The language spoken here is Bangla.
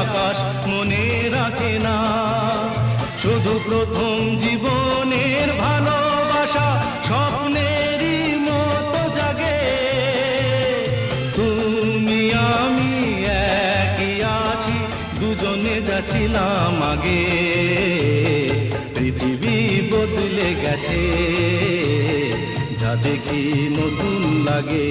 আকাশ মনে রাখে না। শুধু প্রথম জীবনের ভালোবাসা স্বপ্নেরই মতো জাগে। তুমি আমি একই আছি, দুজনে যাচ্ছিলাম আগে। পৃথিবী বদলে গেছে, যা দেখি নতুন লাগে।